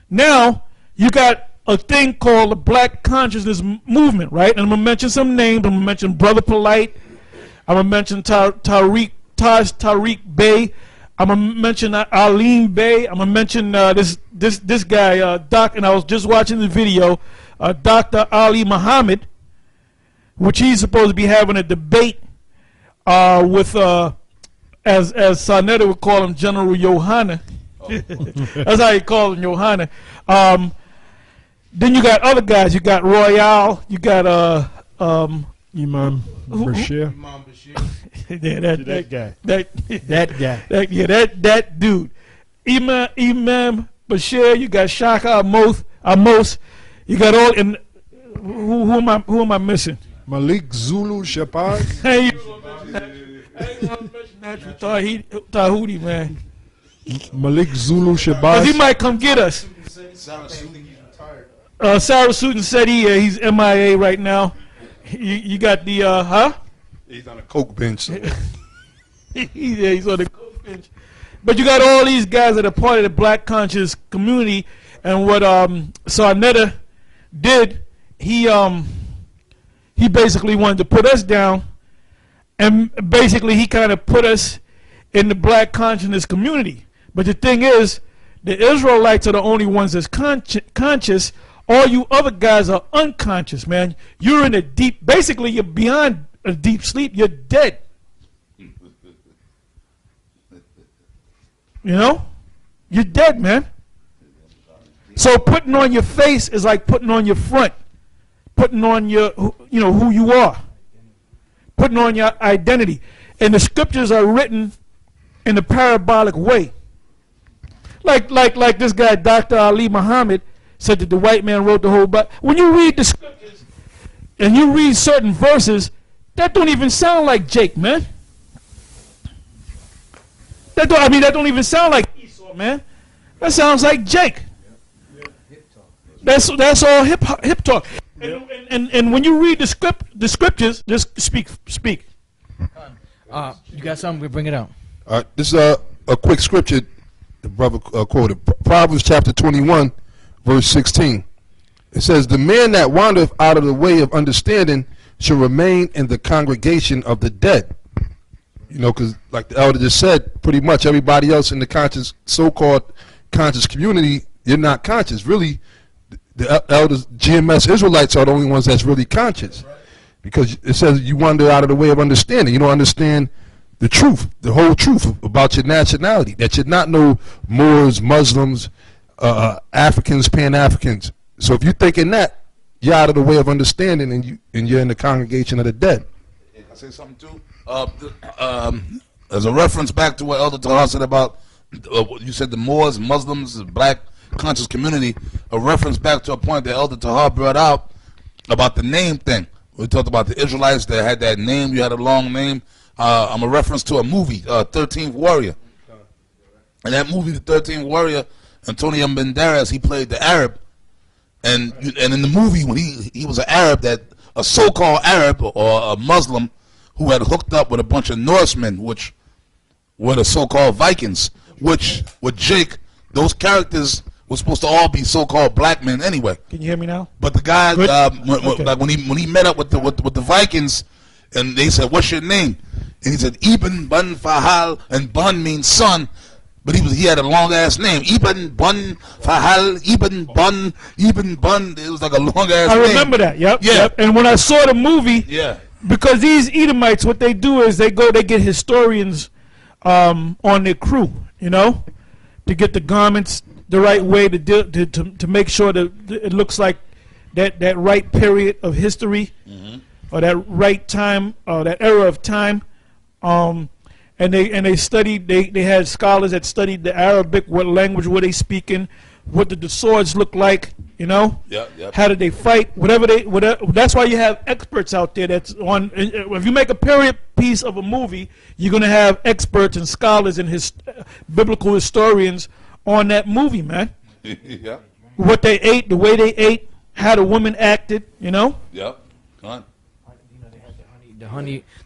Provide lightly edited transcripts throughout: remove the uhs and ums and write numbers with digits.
Now you got a thing called the Black Consciousness Movement, right? And I'm gonna mention some names. I'm gonna mention Brother Polite. I'm gonna mention Tariq Bey. I'm gonna mention Aline Bey. I'm gonna mention this guy Doc. And I was just watching the video, Dr. Ali Muhammad, which he's supposed to be having a debate with as Sarnetta would call him, General Johanna. That's how he called him, Johanna. Then you got other guys. You got Royale. You got Imam Bashir. Imam Bashir. Yeah, that guy. That guy. That dude. Imam Bashir. You got Shaka Amos. You got all. And who am I missing? Malik Zulu Shepard. Hey, Tahuti, man. Malik Zulu Shabazz. Because he might come get us. Sarah Sutin said he's MIA right now. You got the, He's on a coke bench. Yeah, he's on the coke bench. But you got all these guys that are part of the Black Conscious community. And what Sarnetta did, he basically wanted to put us down. And basically he kind of put us in the Black Consciousness community. But the thing is, the Israelites are the only ones that's conscious. All you other guys are unconscious, man. You're in a deep, basically you're beyond a deep sleep. You're dead. You know? You're dead, man. So putting on your face is like putting on your front. Putting on your, you know, who you are. Putting on your identity. And the scriptures are written in a parabolic way. Like this guy, Dr. Ali Muhammad, said that the white man wrote the whole Bible. When you read the scriptures and you read certain verses, that don't even sound like Jake, man. That don't even sound like Esau, man. That sounds like Jake. That's all hip talk. And when you read the scriptures, just speak. You got something? We bring it out. This is a quick scripture the brother quoted. Proverbs chapter 21, verse 16. It says, "The man that wandereth out of the way of understanding shall remain in the congregation of the dead." You know, because like the elder just said, pretty much everybody else in the conscious, so-called conscious community, you're not conscious. Really, the elders, GMS Israelites are the only ones that's really conscious. Because it says you wander out of the way of understanding. You don't understand the truth, the whole truth about your nationality. That you're not no Moors, Muslims, Africans, Pan-Africans. So if you're thinking that, you're out of the way of understanding, and you're in the congregation of the dead. Can I say something too? As a reference back to what Elder Tahar said about, you said the Moors, Muslims, the Black conscious community, a reference back to a point that Elder Tahar brought out about the name thing. We talked about the Israelites that had that name. You had a long name. I'm a reference to a movie, 13th Warrior. And that movie, The 13th Warrior, Antonio Banderas, he played the Arab. And in the movie, when he was an Arab, that a so-called Arab or a Muslim who had hooked up with a bunch of Norsemen, which were the so-called Vikings, which with Jake, those characters were supposed to all be so-called black men anyway. Can you hear me now? But the guy, Okay. like when he met up with the Vikings, and they said, "What's your name?" And he said, "Ibn Bun Fahal," and Bun means son, but he had a long ass name, Ibn Bun Fahal, Ibn Bun. It was like a long ass name. I remember that. Yep. Yeah. Yep. And when I saw the movie, Yeah. because these Edomites, what they do is they get historians on their crew, you know, to get the garments the right way to make sure that it looks like that right period of history, or that right time, or that era of time. And they studied. They had scholars that studied the Arabic. What language were they speaking? What did the swords look like? You know. Yep. How did they fight? Whatever. That's why you have experts out there. That's on. If you make a period piece of a movie, you're gonna have experts and scholars and biblical historians on that movie, man. Yeah. What they ate, the way they ate, how the women acted. You know. Yep. Come on.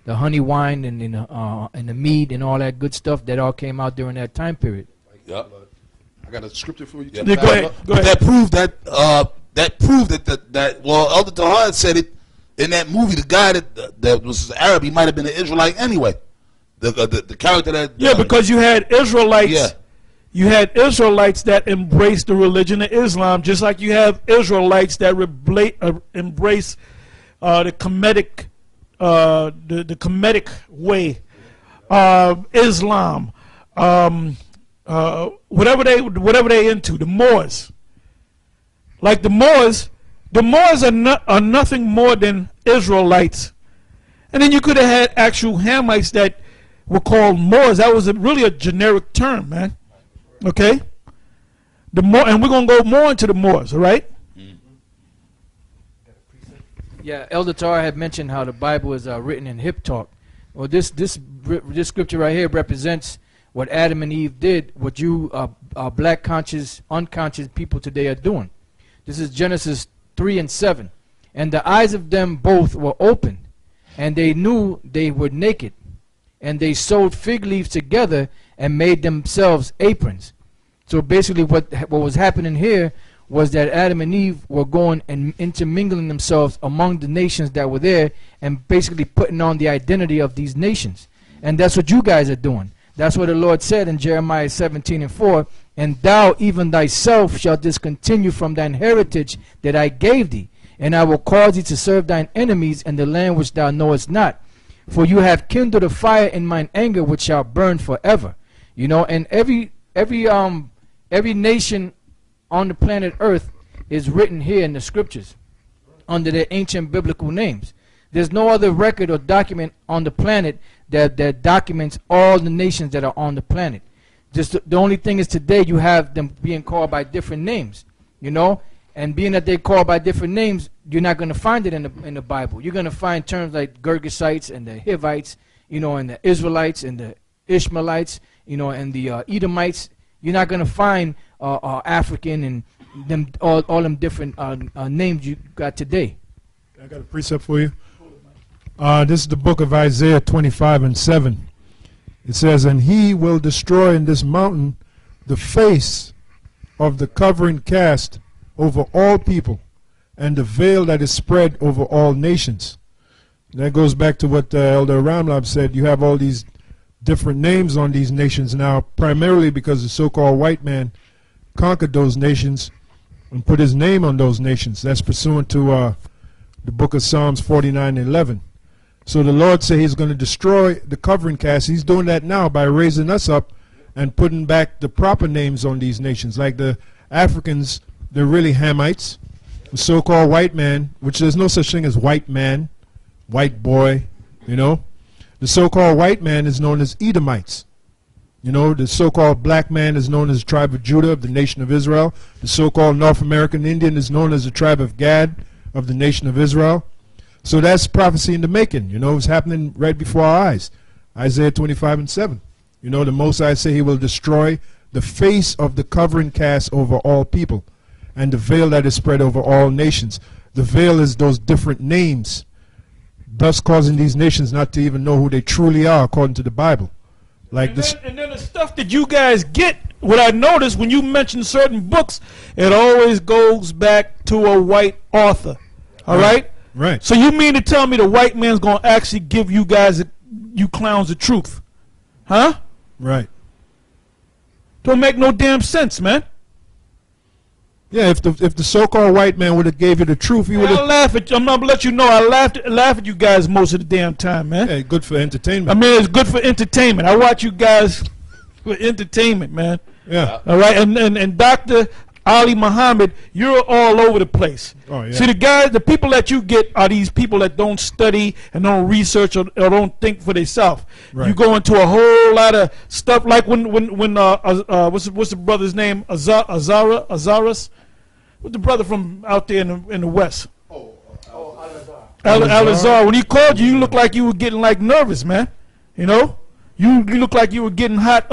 The honey wine and the meat and all that good stuff that all came out during that time period. Yep. I got a scripture for you. Yeah. Yeah, go ahead. Go But ahead. that proved that well, Elder Tahar said it in that movie. The guy that was Arab, he might have been an Israelite anyway. The character that Yeah, because you had Israelites. Yeah. You had Israelites that embraced the religion of Islam, just like you have Israelites that embrace the Kemetic way, Islam, whatever they into, the Moors. Like the Moors are nothing more than Israelites, and then you could have had actual Hamites that were called Moors. That was really a generic term, man. Okay, and we're gonna go more into the Moors, all right? Yeah, Elder Tar had mentioned how the Bible is written in hip talk. Well, this scripture right here represents what Adam and Eve did, what you black conscious, unconscious people today are doing. This is Genesis 3:7. And the eyes of them both were opened, and they knew they were naked. And they sewed fig leaves together and made themselves aprons. So basically what was happening here was that Adam and Eve were going and intermingling themselves among the nations that were there and basically putting on the identity of these nations. And that's what you guys are doing. That's what the Lord said in Jeremiah 17:4, and thou even thyself shalt discontinue from thine heritage that I gave thee, and I will cause thee to serve thine enemies in the land which thou knowest not. For you have kindled a fire in mine anger which shall burn forever. You know, and every nation on the planet Earth is written here in the scriptures under their ancient biblical names. There's no other record or document on the planet that documents all the nations that are on the planet. Just the only thing is today you have them being called by different names, you know, and being that they're called by different names, you're not going to find it in the Bible. You're going to find terms like Girgashites and the Hivites, you know, and the Israelites and the Ishmaelites, you know, and the Edomites. You're not going to find African and them all them different names you got today. I got a precept for you. This is the book of Isaiah 25:7. It says, and he will destroy in this mountain the face of the covering cast over all people, and the veil that is spread over all nations. And that goes back to what Elder Ramlab said. You have all these different names on these nations now, primarily because the so-called white man conquered those nations and put his name on those nations. That's pursuant to the book of Psalms 49:11. So the Lord said he's going to destroy the covering cast. He's doing that now by raising us up and putting back the proper names on these nations. Like the Africans, they're really Hamites. The so-called white man, which there's no such thing as white man, white boy, you know. The so-called white man is known as Edomites. You know, the so-called black man is known as the tribe of Judah of the nation of Israel. The so-called North American Indian is known as the tribe of Gad of the nation of Israel. So that's prophecy in the making. You know, it's happening right before our eyes. Isaiah 25:7. You know, the Most High say he will destroy the face of the covering cast over all people, and the veil that is spread over all nations. The veil is those different names, thus causing these nations not to even know who they truly are according to the Bible. Like this. And then the stuff that you guys get, what I noticed when you mention certain books, it always goes back to a white author. All right? Right. So you mean to tell me the white man's going to actually give you guys, you clowns, the truth? Huh? Right. Don't make no damn sense, man. Yeah, if the so-called white man would have gave you the truth, he would I have. laugh at you. I'm not going to let you know. I laugh at you guys most of the damn time, man. Hey, good for entertainment. I mean, it's good for entertainment. I watch you guys for entertainment, man. Yeah. All right, and Dr. Ali Muhammad, you're all over the place. Oh, yeah. See, the people that you get are these people that don't study and don't research or don't think for themselves. Right. You go into a whole lot of stuff like when what's the brother's name? Azaras? What's the brother from out there in the West? Al-Azhar. When he called you, you looked like you were getting like nervous, man. You know? You looked like you were getting hot